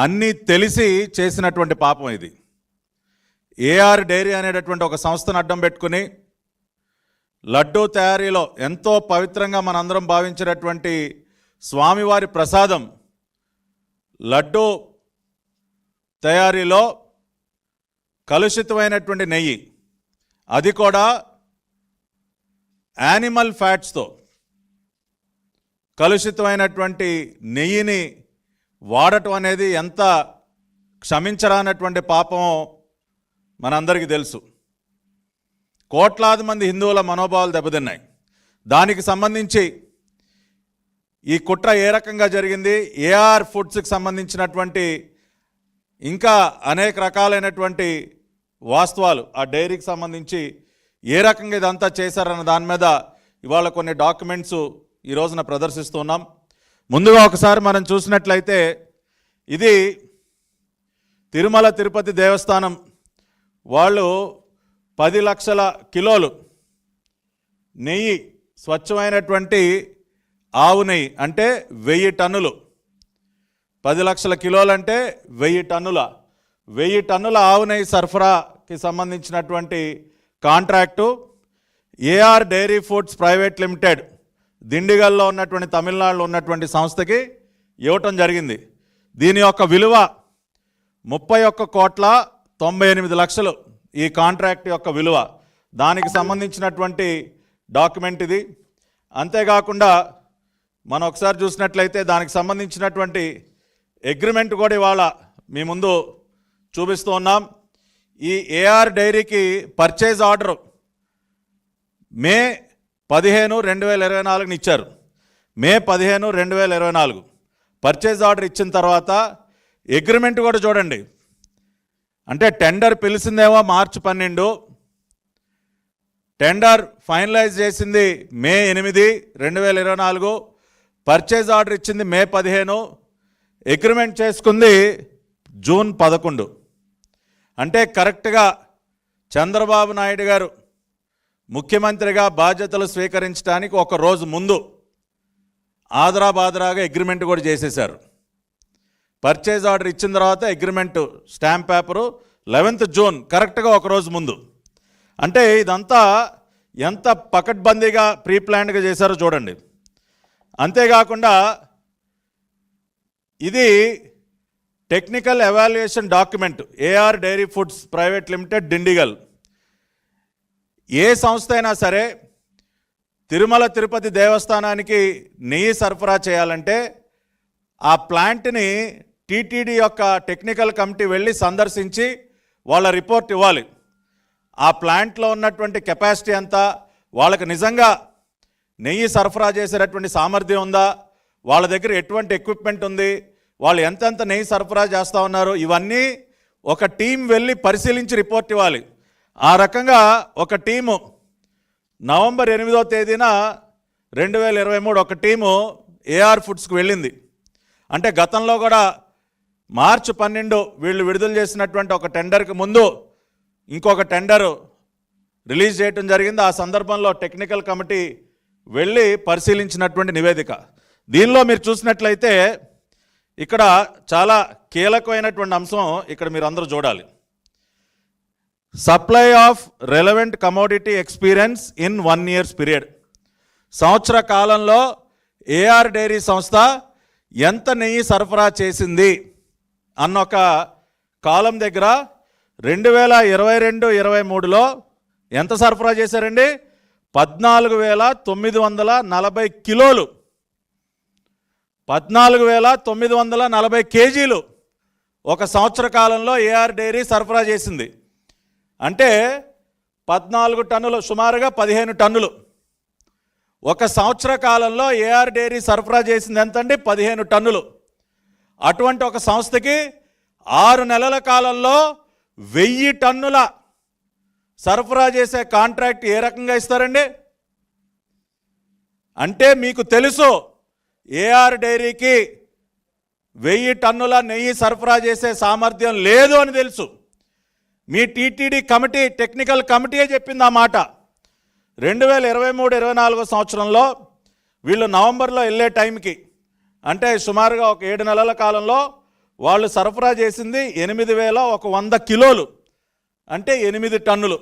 అన్నీ తెలిసి చేసినటువంటి పాపం ఇది. ఏఆర్ డైరీ అనేటటువంటి ఒక సంస్థను అడ్డం పెట్టుకుని లడ్డూ తయారీలో ఎంతో పవిత్రంగా మనందరం భావించినటువంటి స్వామివారి ప్రసాదం లడ్డూ తయారీలో కలుషితమైనటువంటి నెయ్యి, అది కూడా యానిమల్ ఫ్యాట్స్తో కలుషితమైనటువంటి నెయ్యిని వాడటం అనేది ఎంత క్షమించరానటువంటి పాపమో మనందరికీ తెలుసు. కోట్లాది మంది హిందువుల మనోభావాలు దెబ్బతిన్నాయి. దానికి సంబంధించి ఈ కుట్ర ఏ రకంగా జరిగింది, ఏఆర్ ఫుడ్స్కి సంబంధించినటువంటి ఇంకా అనేక రకాలైనటువంటి వాస్తవాలు ఆ డైరీకి సంబంధించి ఏ రకంగా ఇదంతా చేశారన్న దాని మీద ఇవాళ కొన్ని డాక్యుమెంట్స్ ఈ రోజున ప్రదర్శిస్తున్నాం. ముందుగా ఒకసారి మనం చూసినట్లయితే ఇది తిరుమల తిరుపతి దేవస్థానం వాళ్ళు 10 లక్షల కిలోలు నెయ్యి, స్వచ్ఛమైనటువంటి ఆవు నెయ్యి అంటే 1000 టన్నులు, 10 లక్షల కిలోలు అంటే 1000 టన్నుల ఆవు నెయ్యి సరఫరాకి సంబంధించినటువంటి contract AR dairy foods private limited దిండిగల్లో ఉన్నటువంటి తమిళనాడులో ఉన్నటువంటి సంస్థకి ఇవ్వటం జరిగింది. దీని యొక్క విలువ 31,98,00,000 ఈ కాంట్రాక్ట్ యొక్క విలువ. దానికి సంబంధించినటువంటి డాక్యుమెంట్ ఇది. అంతేకాకుండా మనం ఒకసారి చూసినట్లయితే దానికి సంబంధించినటువంటి అగ్రిమెంట్ కూడా ఇవాళ మీ ముందు చూపిస్తూ ఉన్నాం. ఈ ఏఆర్ డైరీకి పర్చేజ్ ఆర్డర్ మే 15, 2024 ఇచ్చారు. మే 15, 2024 పర్చేజ్ ఆర్డర్ ఇచ్చిన తర్వాత అగ్రిమెంట్ కూడా చూడండి. అంటే టెండర్ పిలిచిందేమో మార్చి 12, టెండర్ ఫైనలైజ్ చేసింది మే 8, 2024, పర్చేజ్ ఆర్డర్ ఇచ్చింది మే 15, అగ్రిమెంట్ చేసుకుంది జూన్ 11. అంటే కరెక్ట్గా చంద్రబాబు నాయుడు గారు ముఖ్యమంత్రిగా బాధ్యతలు స్వీకరించడానికి ఒక రోజు ముందు ఆదరాబాదరాగా అగ్రిమెంట్ కూడా చేసేశారు. పర్చేజ్ ఆర్డర్ ఇచ్చిన తర్వాత agreement stamp paper 11th June, కరెక్ట్గా ఒక రోజు ముందు. అంటే ఇదంతా ఎంత పకడ్బందీగా ప్రీ ప్లాన్డ్గా చేశారో చూడండి. అంతేకాకుండా ఇది technical evaluation document AR dairy foods private limited Dindigul. ఏ సంస్థ అయినా సరే తిరుమల తిరుపతి దేవస్థానానికి నెయ్యి సరఫరా చేయాలంటే ఆ ప్లాంట్ని టీటీడీ యొక్క టెక్నికల్ కమిటీ వెళ్ళి సందర్శించి వాళ్ళ రిపోర్ట్ ఇవ్వాలి. ఆ ప్లాంట్లో ఉన్నటువంటి కెపాసిటీ ఎంత, వాళ్ళకి నిజంగా నెయ్యి సరఫరా చేసేటటువంటి సామర్థ్యం ఉందా, వాళ్ళ దగ్గర ఎటువంటి ఎక్విప్మెంట్ ఉంది, వాళ్ళు ఎంతెంత నెయ్యి సరఫరా చేస్తూ ఉన్నారు, ఇవన్నీ ఒక టీం వెళ్ళి పరిశీలించి రిపోర్ట్ ఇవ్వాలి. ఆ రకంగా ఒక టీము నవంబర్ 8వ తేదీన 2023 ఒక టీము ఏఆర్ ఫుడ్స్కి వెళ్ళింది. అంటే గతంలో కూడా మార్చి 12 వీళ్ళు విడుదల చేసినటువంటి ఒక టెండర్కి ముందు ఇంకొక టెండరు రిలీజ్ చేయడం జరిగింది. ఆ సందర్భంలో టెక్నికల్ కమిటీ వెళ్ళి పరిశీలించినటువంటి నివేదిక. దీనిలో మీరు చూసినట్లయితే ఇక్కడ చాలా కీలకమైనటువంటి అంశం ఇక్కడ మీరు అందరూ చూడాలి. Supply of relevant commodity experience in 1 year period. సంవత్సర కాలంలో ఏఆర్ డైరీ సంస్థ ఎంత నెయ్యి సరఫరా చేసింది అన్న ఒక కాలం దగ్గర 2022-23లో ఎంత సరఫరా చేశారండి? 14,940 కిలోలు, 14,940 కేజీలు ఒక సంవత్సర కాలంలో ఏఆర్ డైరీ సరఫరా చేసింది. అంటే 14 టన్నులు, సుమారుగా 15 టన్నులు. ఒక సంవత్సర కాలంలో ఏఆర్ డైరీ సరఫరా చేసింది ఎంతండి? 15 టన్నులు. అటువంటి ఒక సంస్థకి 6 నెలల కాలంలో 1000 టన్నుల సరఫరా చేసే కాంట్రాక్ట్ ఏ రకంగా ఇస్తారండి? అంటే మీకు తెలుసు ఏఆర్ డైరీకి 1000 టన్నుల నెయ్యి సరఫరా చేసే సామర్థ్యం లేదు అని తెలుసు. మీ టీటీడీ కమిటీ, టెక్నికల్ కమిటీయే చెప్పింది ఆ మాట. 2023-24 సంవత్సరంలో వీళ్ళు నవంబర్లో వెళ్ళే టైంకి, అంటే సుమారుగా ఒక 7 నెలల కాలంలో వాళ్ళు సరఫరా చేసింది 8,100 కిలోలు, అంటే 8 టన్నులు.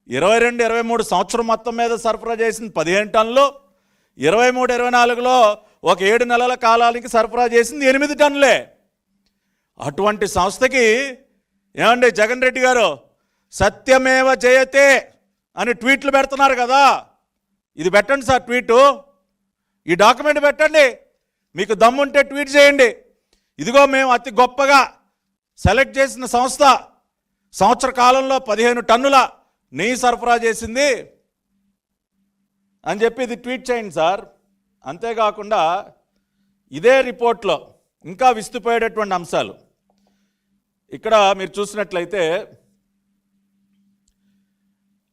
22-23 సంవత్సరం మొత్తం మీద సరఫరా చేసింది 15 టన్నులు, 23-24లో ఒక 7 నెలల కాలానికి సరఫరా చేసింది 8 టన్నులే. అటువంటి సంస్థకి ఏమండి జగన్ రెడ్డి గారు సత్యమేవ జయతే అని ట్వీట్లు పెడుతున్నారు కదా, ఇది పెట్టండి సార్ ట్వీటు, ఈ డాక్యుమెంట్ పెట్టండి, మీకు దమ్ముంటే ట్వీట్ చేయండి. ఇదిగో మేము అతి గొప్పగా సెలెక్ట్ చేసిన సంస్థ సంవత్సర కాలంలో 15 టన్నుల నెయ్యి సరఫరా చేసింది అని చెప్పి ఇది ట్వీట్ చేయండి సార్. అంతేకాకుండా ఇదే రిపోర్ట్లో ఇంకా విస్తుపోయేటటువంటి అంశాలు ఇక్కడ మీరు చూసినట్లయితే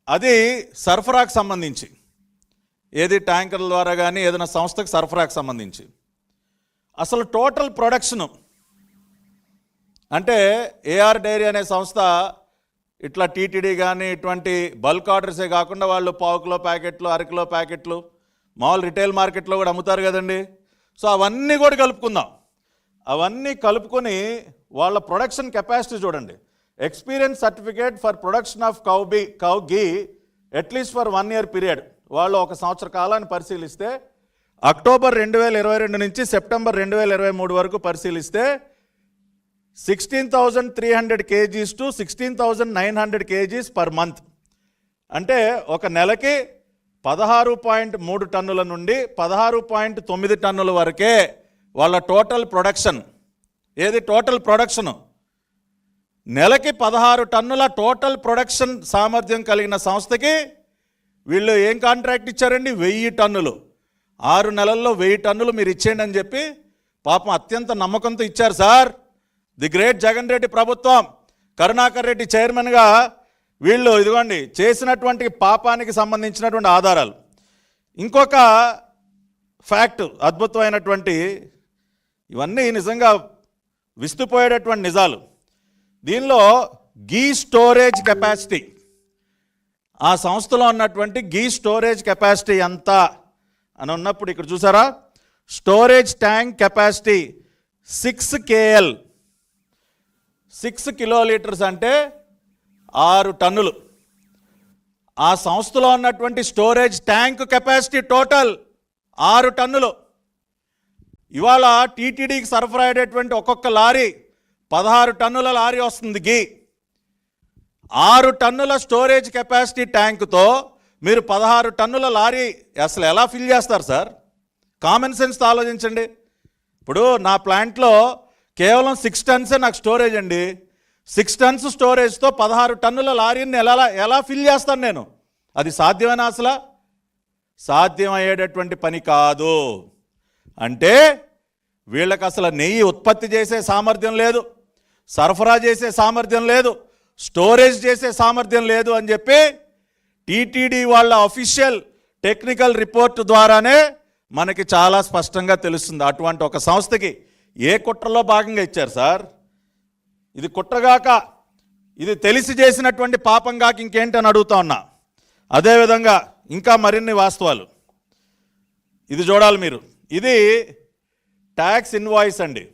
అది సరఫరాకు సంబంధించి, ఏది ట్యాంకర్ల ద్వారా కానీ ఏదైనా సంస్థకు సరఫరాకు సంబంధించి అసలు టోటల్ ప్రొడక్షను అంటే ఏఆర్ డైరీ అనే సంస్థ ఇట్లా టీటీడీ కానీ ఇటువంటి బల్క్ ఆర్డర్సే కాకుండా వాళ్ళు 1/4 కిలో ప్యాకెట్లు, 1/2 కిలో ప్యాకెట్లు మామూలు రిటైల్ మార్కెట్లో కూడా అమ్ముతారు కదండి. సో అవన్నీ కూడా కలుపుకుందాం. అవన్నీ కలుపుకొని వాళ్ళ ప్రొడక్షన్ కెపాసిటీ చూడండి. Experience certificate for production of cow ghee at least for 1 year period. వాళ్ళు 1 సంవత్సర కాలాన్ని పరిశీలిస్తే అక్టోబర్ 2022 నుంచి సెప్టెంబర్ 2023 వరకు పరిశీలిస్తే 16,300 kgs to 16,900 kgs per month, అంటే ఒక నెలకి 16.3 టన్నుల నుండి 16.9 టన్నుల వరకే వాళ్ళ టోటల్ ప్రొడక్షన్. ఏది టోటల్ ప్రొడక్షను? నెలకి 16 టన్నుల టోటల్ ప్రొడక్షన్ సామర్థ్యం కలిగిన సంస్థకి వీళ్ళు ఏం కాంట్రాక్ట్ ఇచ్చారండి? 1000 టన్నులు. 6 నెలల్లో 1000 టన్నులు మీరు ఇచ్చేయండి అని చెప్పి పాపం అత్యంత నమ్మకంతో ఇచ్చారు sir. The great Jagan Reddy ప్రభుత్వం, కరుణాకర్ రెడ్డి చైర్మన్గా వీళ్ళు ఇదిగోండి చేసినటువంటి పాపానికి సంబంధించినటువంటి ఆధారాలు. ఇంకొక ఫ్యాక్ట్ అద్భుతమైనటువంటి, ఇవన్నీ నిజంగా విస్తుపోయేటటువంటి నిజాలు. దీనిలో గీ స్టోరేజ్ కెపాసిటీ, ఆ సంస్థలో ఉన్నటువంటి గీ స్టోరేజ్ కెపాసిటీ ఎంత అని ఉన్నప్పుడు ఇక్కడ చూసారా, storage tank capacity 6 KL, 6 kilolitres అంటే 6 టన్నులు. ఆ సంస్థలో ఉన్నటువంటి స్టోరేజ్ ట్యాంక్ కెపాసిటీ టోటల్ 6 టన్నులు. ఇవాళ టీటీడీకి సరఫరా అయ్యేటువంటి ఒక్కొక్క లారీ 16 టన్నుల లారీ వస్తుంది గీ. 6 టన్నుల స్టోరేజ్ కెపాసిటీ ట్యాంకుతో మీరు 16 టన్నుల లారీ అసలు ఎలా ఫిల్ చేస్తారు సార్? కామన్ సెన్స్తో ఆలోచించండి. ఇప్పుడు నా ప్లాంట్లో కేవలం 6 టన్సే నాకు స్టోరేజ్ అండి. 6 టన్స్ స్టోరేజ్తో 16 టన్నుల లారీని ఎలా ఫిల్ చేస్తాను నేను? అది సాధ్యమేనా? అసలు సాధ్యమయ్యేటటువంటి పని కాదు. అంటే వీళ్ళకి అసలు నెయ్యి ఉత్పత్తి చేసే సామర్థ్యం లేదు, సరఫరా చేసే సామర్థ్యం లేదు, స్టోరేజ్ చేసే సామర్థ్యం లేదు అని చెప్పి టీటీడీ వాళ్ళ అఫీషియల్ టెక్నికల్ రిపోర్ట్ ద్వారానే మనకి చాలా స్పష్టంగా తెలుస్తుంది. అటువంటి ఒక సంస్థకి ఏ కుట్రలో భాగంగా ఇచ్చారు సార్? ఇది కుట్రగాక, ఇది తెలిసి చేసినటువంటి పాపం కాక ఇంకేంటని అడుగుతా ఉన్నా. అదేవిధంగా ఇంకా మరిన్ని వాస్తవాలు ఇది చూడాలి మీరు. ఇది ట్యాక్స్ ఇన్వాయిస్ అండి,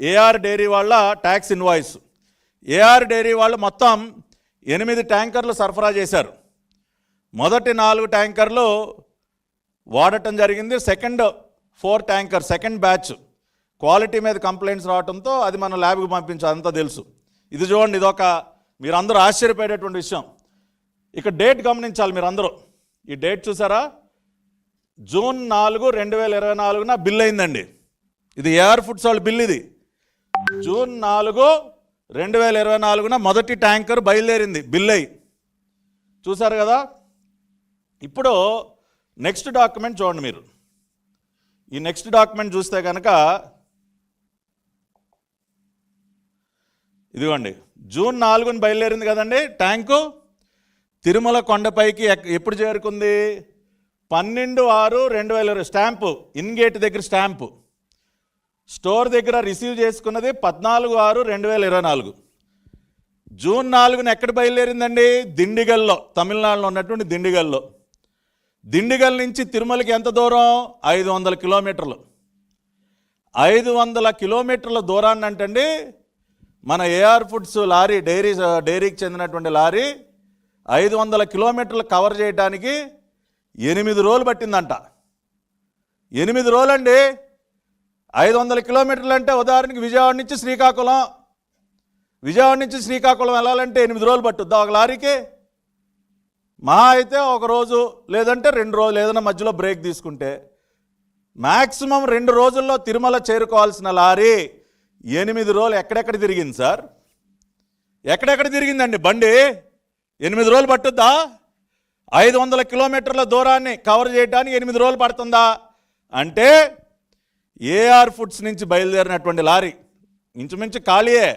ఏఆర్ డైరీ వాళ్ళ ట్యాక్స్ ఇన్వాయిస్. ఏఆర్ డైరీ వాళ్ళు మొత్తం 8 ట్యాంకర్లు సరఫరా చేశారు. మొదటి 4 ట్యాంకర్లు వాడటం జరిగింది. Second 4 tanker second batch quality మీద కంప్లైంట్స్ రావడంతో అది మన ల్యాబ్కి పంపించాలి, అంతా తెలుసు. ఇది చూడండి, ఇదొక మీరందరూ ఆశ్చర్యపోయేటటువంటి విషయం. ఇక డేట్ గమనించాలి మీరందరూ. ఈ డేట్ చూసారా? జూన్ 4, 2024 బిల్ అయిందండి. ఇది ఏఆర్ ఫుడ్స్ వాళ్ళ బిల్. ఇది జూన్ 4, 2024 మొదటి ట్యాంకర్ బయలుదేరింది బిల్ అయ్యి. చూసారు కదా? ఇప్పుడు నెక్స్ట్ డాక్యుమెంట్ చూడండి మీరు. ఈ నెక్స్ట్ డాక్యుమెంట్ చూస్తే కనుక ఇదిగోండి, జూన్ 4 బయలుదేరింది కదండి ట్యాంకు. తిరుమల కొండపైకి ఎప్పుడు చేరుకుంది? 12/6/2020 స్టాంపు, ఇన్గేట్ దగ్గర స్టాంపు. స్టోర్ దగ్గర రిసీవ్ చేసుకున్నది 14/6/2024. జూన్ 4 ఎక్కడ బయలుదేరిందండి? దిండిగల్లో, తమిళనాడులో ఉన్నటువంటి దిండిగల్లో. దిండిగల్ నుంచి తిరుమలకి ఎంత దూరం? 500 కిలోమీటర్లు. 500 కిలోమీటర్ల దూరాన్ని అంటండి మన ఏఆర్ ఫుడ్స్ లారీ డైరీకి చెందినటువంటి లారీ 500 కిలోమీటర్లు కవర్ చేయడానికి 8 రోజులు పట్టిందంట. 8 రోజులండి. 500 కిలోమీటర్లు అంటే ఉదాహరణకి విజయవాడ నుంచి శ్రీకాకుళం వెళ్ళాలంటే 8 రోజులు పట్టుద్దా ఒక లారీకి? మా అయితే ఒక రోజు లేదంటే 2 రోజులు ఏదైనా మధ్యలో బ్రేక్ తీసుకుంటే మ్యాక్సిమం 2 రోజుల్లో తిరుమల చేరుకోవాల్సిన లారీ 8 రోజులు ఎక్కడెక్కడ తిరిగింది సార్? ఎక్కడెక్కడ తిరిగిందండి బండి? 8 రోజులు పట్టుద్దా? 500 కిలోమీటర్ల దూరాన్ని కవర్ చేయడానికి 8 రోజులు పడుతుందా? అంటే ఏఆర్ ఫుడ్స్ నుంచి బయలుదేరినటువంటి లారీ ఇంచుమించు ఖాళీయే.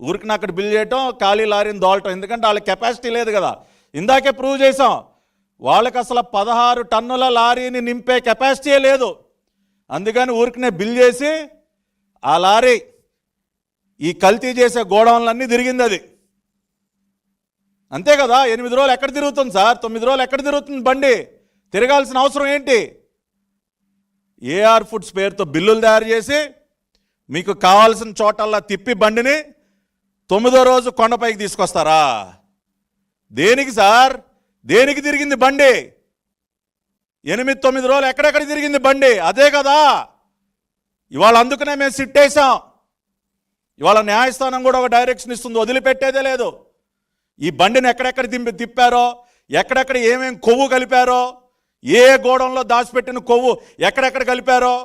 ఊరికి అక్కడ బిల్ చేయటం, ఖాళీ లారీని దోలటం. ఎందుకంటే వాళ్ళకి కెపాసిటీ లేదు కదా. ఇందాకే ప్రూవ్ చేసాం, వాళ్ళకి అసలు 16 టన్నుల లారీని నింపే కెపాసిటీయే లేదు. అందుకని ఊరికినే బిల్ చేసి ఆ లారీ ఈ కల్తీ చేసే గోడౌన్లన్నీ తిరిగింది. అది అంతే కదా. 8 రోజులు ఎక్కడ తిరుగుతుంది సార్? 9 రోజులు ఎక్కడ తిరుగుతుంది బండి? తిరగాల్సిన అవసరం ఏంటి? ఏఆర్ ఫుడ్స్ పేరుతో బిల్లులు తయారు చేసి మీకు కావాల్సిన చోటల్లా తిప్పి బండిని 9వ రోజు కొండపైకి తీసుకొస్తారా? దేనికి సార్? దేనికి తిరిగింది బండి? 8-9 రోజులు ఎక్కడెక్కడ తిరిగింది బండి? అదే కదా. ఇవాళ అందుకనే మేము సిట్టేసాం. ఇవాళ న్యాయస్థానం కూడా ఒక డైరెక్షన్ ఇస్తుంది, వదిలిపెట్టేదే లేదు. ఈ బండిని ఎక్కడెక్కడ తిప్పారో, ఎక్కడెక్కడ ఏమేం కొవ్వు కలిపారో, ఏ గోడంలో దాచిపెట్టిన కొవ్వు ఎక్కడెక్కడ కలిపారో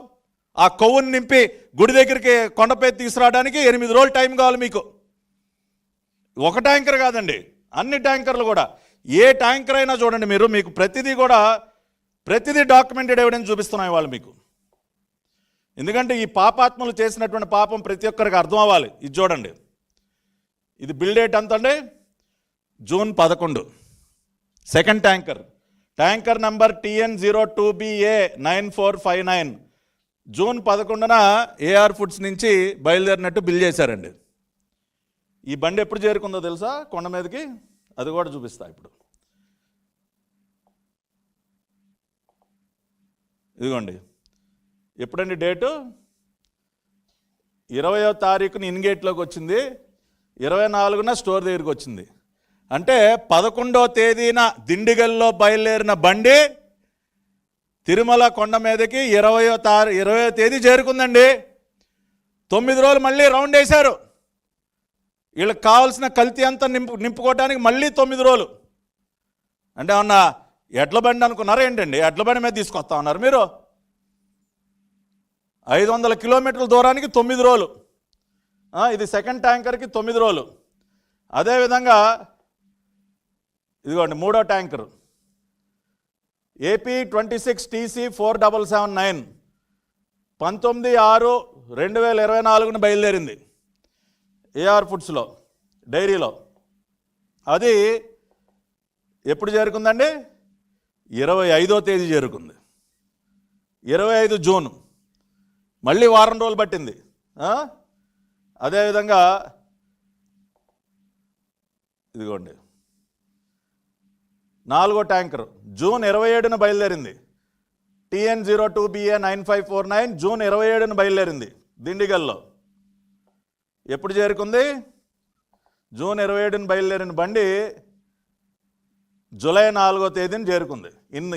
ఆ కొవ్వుని నింపి గుడి దగ్గరికి కొండపై తీసుకురావడానికి 8 రోజులు టైం కావాలి మీకు. ఒక ట్యాంకర్ కాదండి, అన్ని ట్యాంకర్లు కూడా. ఏ ట్యాంకర్ అయినా చూడండి మీరు, మీకు ప్రతిదీ డాక్యుమెంటెడ్ ఎవిడెన్స్ చూపిస్తున్నాయి వాళ్ళు మీకు. ఎందుకంటే ఈ పాపాత్మలు చేసినటువంటి పాపం ప్రతి ఒక్కరికి అర్థం అవ్వాలి. ఇది చూడండి, ఇది బిల్ డేట్ ఎంత అండి? June 11. Second tanker number TN02BA9459 June 11న ఏఆర్ ఫుడ్స్ నుంచి బయలుదేరినట్టు బిల్ చేశారండి. ఈ బండి ఎప్పుడు చేరుకుందో తెలుసా కొండ మీదకి? అది కూడా చూపిస్తా ఇప్పుడు. ఇదిగోండి, ఎప్పుడండి డేటు? 20వ తారీఖున ఇన్గేట్లోకి వచ్చింది, 24న స్టోర్ దగ్గరికి వచ్చింది. అంటే 11వ తేదీన దిండిగల్లో బయలుదేరిన బండి తిరుమల కొండ మీదకి 20వ తేదీ చేరుకుందండి. 9 రోజులు మళ్ళీ రౌండ్ వేశారు. వీళ్ళకి కావాల్సిన కల్తీ అంతా నింపుకోవడానికి మళ్ళీ 9 రోజులు. అంటే ఏమన్నా ఎడ్ల బండి అనుకున్నారా ఏంటండి? ఎడ్ల బండి మీద తీసుకొస్తా ఉన్నారు మీరు. 500 కిలోమీటర్ల దూరానికి 9 రోజులు. ఇది సెకండ్ ట్యాంకర్కి 9 రోజులు. అదేవిధంగా ఇదిగోండి మూడో ట్యాంకర్ AP 26TC4779 19/6/2024 బయలుదేరింది ఏఆర్ ఫుడ్స్లో డైరీలో. అది ఎప్పుడు చేరుకుందండి? 25వ తేదీ చేరుకుంది. 25 జూన్, మళ్ళీ వారం రోజులు పట్టింది. అదేవిధంగా ఇదిగోండి నాలుగో ట్యాంకర్ జూన్ 27న బయలుదేరింది. TN02BA9549 జూన్ 27న బయలుదేరింది దిండిగల్లో. ఎప్పుడు చేరుకుంది? జూన్ 27న బయలుదేరిన బండి జూలై 4వ తేదీన చేరుకుంది.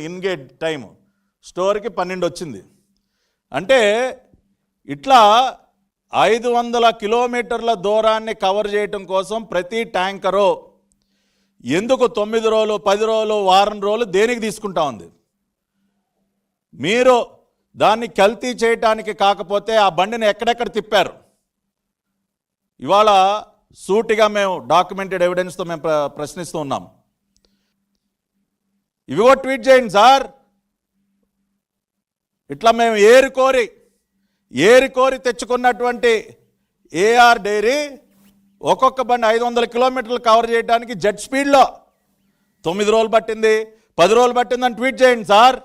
ఇన్గేట్ టైం స్టోర్కి 12 వచ్చింది. అంటే ఇట్లా 500 కిలోమీటర్ల దూరాన్ని కవర్ చేయటం కోసం ప్రతి ట్యాంకరు ఎందుకు 9 రోజులు, 10 రోజులు, వారం రోజులు దేనికి తీసుకుంటా ఉంది? మీరు దాన్ని కల్తీ చేయటానికి కాకపోతే ఆ బండిని ఎక్కడెక్కడ తిప్పారు? ఇవాళ సూటిగా మేము డాక్యుమెంటెడ్ ఎవిడెన్స్తో మేము ప్రశ్నిస్తూ ఉన్నాం. ఇవి కూడా ట్వీట్ చేయండి సార్. ఇట్లా మేము ఏరి కోరి తెచ్చుకున్నటువంటి ఏఆర్ డైరీ ఒక్కొక్క బండి 500 కిలోమీటర్లు కవర్ చేయడానికి జెట్ స్పీడ్లో 9 రోజులు పట్టింది, 10 రోజులు పట్టిందని ట్వీట్ చేయండి సార్.